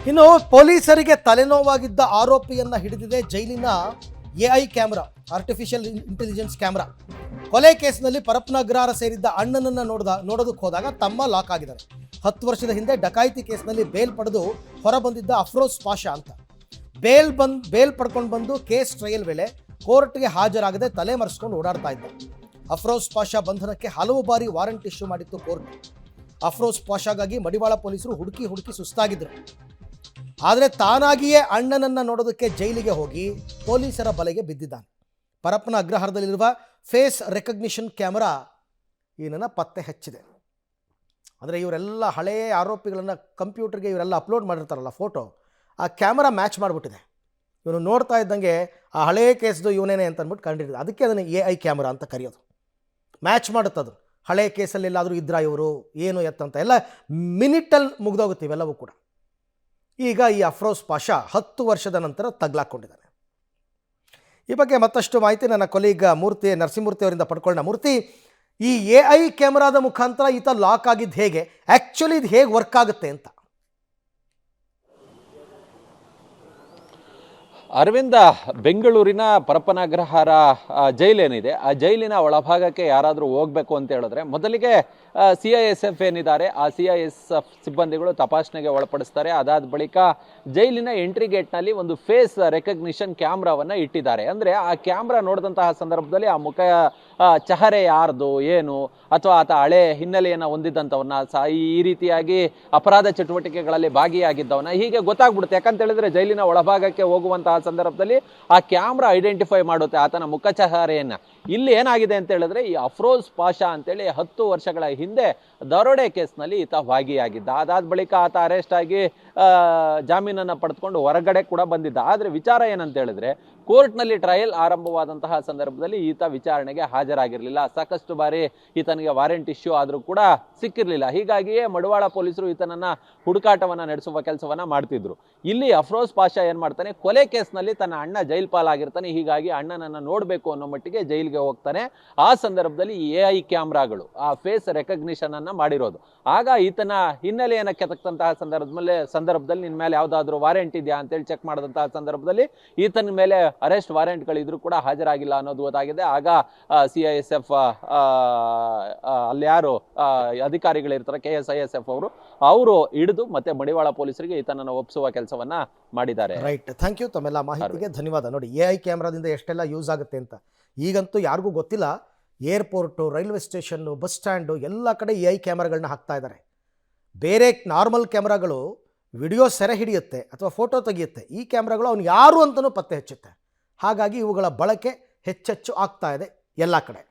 ಇನ್ನು ಪೊಲೀಸರಿಗೆ ತಲೆನೋವಾಗಿದ್ದ ಆರೋಪಿಯನ್ನ ಹಿಡಿದಿದೆ ಜೈಲಿನ AI camera, artificial intelligence camera. ಕೊಲೆ ಕೇಸ್ನಲ್ಲಿ ಪರಪ್ಪನ ಅಗ್ರಹಾರ ಸೇರಿದ್ದ ಅಣ್ಣನನ್ನ ನೋಡೋದಕ್ಕೆ ಹೋದಾಗ ತಮ್ಮ ಲಾಕ್ ಆಗಿದ್ದಾರೆ. 10 ವರ್ಷದ ಹಿಂದೆ ಡಕಾಯಿತಿ ಕೇಸ್ನಲ್ಲಿ ಬೇಲ್ ಪಡೆದು ಹೊರಬಂದಿದ್ದ ಅಫ್ರೋಜ್ ಪಾಷಾ ಅಂತ. ಬೇಲ್ ಪಡ್ಕೊಂಡು ಬಂದು ಕೇಸ್ ಟ್ರಯಲ್ ವೇಳೆ ಕೋರ್ಟ್ಗೆ ಹಾಜರಾಗದೆ ತಲೆ ಮರೆಸ್ಕೊಂಡು ಓಡಾಡ್ತಾ ಇದ್ದ. ಅಫ್ರೋಜ್ ಪಾಷಾ ಬಂಧನಕ್ಕೆ ಹಲವು ಬಾರಿ ವಾರೆಂಟ್ ಇಶ್ಯೂ ಮಾಡಿತ್ತು ಕೋರ್ಟ್. ಅಫ್ರೋಜ್ ಪಾಷಾಗಾಗಿ ಮಡಿವಾಳ ಪೊಲೀಸರು ಹುಡುಕಿ ಸುಸ್ತಾಗಿದ್ರು. ಆದರೆ ತಾನಾಗಿಯೇ ಅಣ್ಣನನ್ನ ನೋಡೋದಕ್ಕೆ ಜೈಲಿಗೆ ಹೋಗಿ ಪೊಲೀಸರ ಬಲೆಗೆ ಬಿದ್ದಿದ್ದಾನೆ. ಪರಪ್ಪನ ಅಗ್ರಹಾರದಲ್ಲಿರುವ ಫೇಸ್ ರೆಕಗ್ನಿಷನ್ ಕ್ಯಾಮೆರಾ ಏನನ್ನ ಪತ್ತೆ ಹಚ್ಚಿದೆ. ಅಂದರೆ ಇವರೆಲ್ಲ ಹಳೆಯ ಆರೋಪಿಗಳನ್ನು ಕಂಪ್ಯೂಟರ್ಗೆ ಇವರೆಲ್ಲ ಅಪ್ಲೋಡ್ ಮಾಡಿರ್ತಾರಲ್ಲ ಫೋಟೋ, ಆ ಕ್ಯಾಮರಾ ಮ್ಯಾಚ್ ಮಾಡಿಬಿಟ್ಟಿದೆ. ಇವನು ನೋಡ್ತಾ ಇದ್ದಂಗೆ ಆ ಹಳೆಯ ಕೇಸ್ದು ಇವನೇನೆ ಅಂತ ಅಂದ್ಬಿಟ್ಟು ಕಂಡಿಡಿದೆ. ಅದಕ್ಕೆ ಅದನ್ನು AI ಕ್ಯಾಮ್ರಾ ಅಂತ ಕರೆಯೋದು. ಮ್ಯಾಚ್ ಮಾಡುತ್ತದು. ಹಳೆಯ ಕೇಸಲ್ಲಿ ಎಲ್ಲಾದರೂ ಇದ್ರಾ ಇವರು ಏನು ಎತ್ತಂತ ಎಲ್ಲ ಮಿನಿಟಲ್ಲಿ ಮುಗ್ದೋಗುತ್ತೆ ಇವೆಲ್ಲವೂ ಕೂಡ. ಈಗ ಈ ಅಫ್ರೋಜ್ ಪಾಷಾ 10 ವರ್ಷದ ನಂತರ ತಗ್ಲಾಕೊಂಡಿದ್ದಾನೆ. ಈ ಬಗ್ಗೆ ಮತ್ತಷ್ಟು ಮಾಹಿತಿ ನನ್ನ ಕೊಲೀಗ್ ನರಸಿಂಹಮೂರ್ತಿ ಅವರಿಂದ ಪಡ್ಕೊಳ್ಳೋಣ. ಮೂರ್ತಿ, ಈ AI ಕ್ಯಾಮ್ರಾದ ಮುಖಾಂತರ ಈತ ಲಾಕ್ ಆಗಿದ್ದು ಹೇಗೆ, ಆ್ಯಕ್ಚುಲಿ ಇದು ಹೇಗೆ ವರ್ಕ್ ಆಗುತ್ತೆ ಅಂತ? ಅರವಿಂದ, ಬೆಂಗಳೂರಿನ ಪರಪ್ಪನ ಅಗ್ರಹಾರ ಜೈಲೇನಿದೆ, ಆ ಜೈಲಿನ ಒಳಭಾಗಕ್ಕೆ ಯಾರಾದರೂ ಹೋಗಬೇಕು ಅಂತ ಹೇಳಿದ್ರೆ ಮೊದಲಿಗೆ CISF ಏನಿದ್ದಾರೆ ಆ CISF ಸಿಬ್ಬಂದಿಗಳು ತಪಾಸಣೆಗೆ ಒಳಪಡಿಸ್ತಾರೆ. ಅದಾದ ಬಳಿಕ ಜೈಲಿನ ಎಂಟ್ರಿ ಗೇಟ್ನಲ್ಲಿ ಒಂದು ಫೇಸ್ ರೆಕಗ್ನಿಷನ್ ಕ್ಯಾಮ್ರಾವನ್ನು ಇಟ್ಟಿದ್ದಾರೆ. ಅಂದರೆ ಆ ಕ್ಯಾಮ್ರಾ ನೋಡಿದಂತಹ ಸಂದರ್ಭದಲ್ಲಿ ಆ ಮುಖ ಚಹರೆ ಯಾರ್ದು ಏನು, ಅಥವಾ ಆತ ಹಳೆ ಹಿನ್ನೆಲೆಯನ್ನು ಹೊಂದಿದ್ದಂಥವನ್ನ, ಈ ರೀತಿಯಾಗಿ ಅಪರಾಧ ಚಟುವಟಿಕೆಗಳಲ್ಲಿ ಭಾಗಿಯಾಗಿದ್ದವನ್ನ ಹೀಗೆ ಗೊತ್ತಾಗ್ಬಿಡುತ್ತೆ. ಯಾಕಂತ ಹೇಳಿದ್ರೆ ಜೈಲಿನ ಒಳಭಾಗಕ್ಕೆ ಹೋಗುವಂತಹ ಸಂದರ್ಭದಲ್ಲಿ ಆ ಕ್ಯಾಮ್ರಾ ಐಡೆಂಟಿಫೈ ಮಾಡುತ್ತೆ ಆತನ ಮುಖ ಚಹರೆಯನ್ನು. ಇಲ್ಲಿ ಏನಾಗಿದೆ ಅಂತ ಹೇಳಿದ್ರೆ ಈ ಅಫ್ರೋಜ್ ಪಾಷಾ ಅಂತೇಳಿ 10 ವರ್ಷಗಳ ಹಿಂದೆ ದರೋಡೆ ಕೇಸ್ನಲ್ಲಿ ಈತ ಭಾಗಿಯಾಗಿದ್ದ. ಅದಾದ ಬಳಿಕ ಆತ ಅರೆಸ್ಟ್ ಆಗಿ ಜಾಮೀನನ್ನು ಪಡೆದುಕೊಂಡು ಹೊರಗಡೆ ಕೂಡ ಬಂದಿದ್ದ. ಆದರೆ ವಿಚಾರ ಏನಂತ ಹೇಳಿದ್ರೆ ಕೋರ್ಟ್ನಲ್ಲಿ ಟ್ರಯಲ್ ಆರಂಭವಾದಂತಹ ಸಂದರ್ಭದಲ್ಲಿ ಈತ ವಿಚಾರಣೆಗೆ ಹಾಜರಾಗಿರಲಿಲ್ಲ. ಸಾಕಷ್ಟು ಬಾರಿ ಈತನಿಗೆ ವಾರೆಂಟ್ ಇಶ್ಯೂ ಆದರೂ ಕೂಡ ಸಿಕ್ಕಿರಲಿಲ್ಲ. ಹೀಗಾಗಿಯೇ ಮಡಿವಾಳ ಪೊಲೀಸರು ಈತನನ್ನ ಹುಡುಕಾಟವನ್ನು ನಡೆಸುವ ಕೆಲಸವನ್ನ ಮಾಡ್ತಿದ್ರು. ಇಲ್ಲಿ ಅಫ್ರೋಜ್ ಪಾಷಾ ಏನ್ ಮಾಡ್ತಾನೆ, ಕೊಲೆ ಕೇಸ್ನಲ್ಲಿ ತನ್ನ ಅಣ್ಣ ಜೈಲ್ ಪಾಲಾಗಿರ್ತಾನೆ. ಹೀಗಾಗಿ ಅಣ್ಣನನ್ನ ನೋಡಬೇಕು ಅನ್ನೋ ಮಟ್ಟಿಗೆ ಜೈಲಿಗೆ ಹೋಗ್ತಾನೆ. ಆ ಸಂದರ್ಭದಲ್ಲಿ AI ಕ್ಯಾಮ್ರಾಗಳು ಆ ಫೇಸ್ ರೆಕಗ್ನಿಷನ್ ಅನ್ನ ಮಾಡಿರೋದು. ಆಗ ಈತನ ಹಿನ್ನೆಲೆಯನ್ನು ಕೆತ್ತಂತಹ ಸಂದರ್ಭದಲ್ಲಿ ನಿನ್ ಮೇಲೆ ಯಾವ್ದಾದ್ರು ವಾರೆಂಟ್ ಇದೆಯಾ ಅಂತೇಳಿ ಚೆಕ್ ಮಾಡಿದಂತಹ ಸಂದರ್ಭದಲ್ಲಿ ಈತನ ಮೇಲೆ ಅರೆಸ್ಟ್ ವಾರೆಂಟ್ಗಳಿದ್ರು ಕೂಡ ಹಾಜರಾಗಿಲ್ಲ ಅನ್ನೋದು ಗೊತ್ತಾಗಿದೆ. ಆಗ CISF ಅಲ್ಲಿ ಯಾರು ಅಧಿಕಾರಿಗಳಿರ್ತಾರೆ KSISF ಅವರು ಹಿಡಿದು ಮತ್ತೆ ಮಡಿವಾಳ ಪೊಲೀಸರಿಗೆ ಈತನನ್ನು ಒಪ್ಪಿಸುವ ಕೆಲಸವನ್ನ ಮಾಡಿದ್ದಾರೆ. Right, thank you. ತಮ್ಮೆಲ್ಲ ಮಾಹಿತಿಗೆ ಧನ್ಯವಾದ. ನೋಡಿ, AI ಕ್ಯಾಮ್ರಾದಿಂದ ಎಷ್ಟೆಲ್ಲ ಯೂಸ್ ಆಗುತ್ತೆ ಅಂತ ಈಗಂತೂ ಯಾರಿಗೂ ಗೊತ್ತಿಲ್ಲ. Airport, railway station, bus stand ಎಲ್ಲ ಕಡೆ AI ಕ್ಯಾಮ್ರಾಗಳನ್ನ ಹಾಕ್ತಾ ಇದ್ದಾರೆ. ಬೇರೆ ನಾರ್ಮಲ್ ಕ್ಯಾಮ್ರಾಗಳು ವಿಡಿಯೋ ಸೆರೆ ಹಿಡಿಯುತ್ತೆ ಅಥವಾ ಫೋಟೋ ತೆಗೆಯುತ್ತೆ. ಈ ಕ್ಯಾಮ್ರಾಗಳು ಅವ್ನು ಯಾರು ಅಂತಲೂ ಪತ್ತೆ ಹಚ್ಚುತ್ತೆ. ಹಾಗಾಗಿ ಇವುಗಳ ಬಳಕೆ ಹೆಚ್ಚೆಚ್ಚು ಆಗ್ತಾ ಇದೆ ಎಲ್ಲ ಕಡೆ.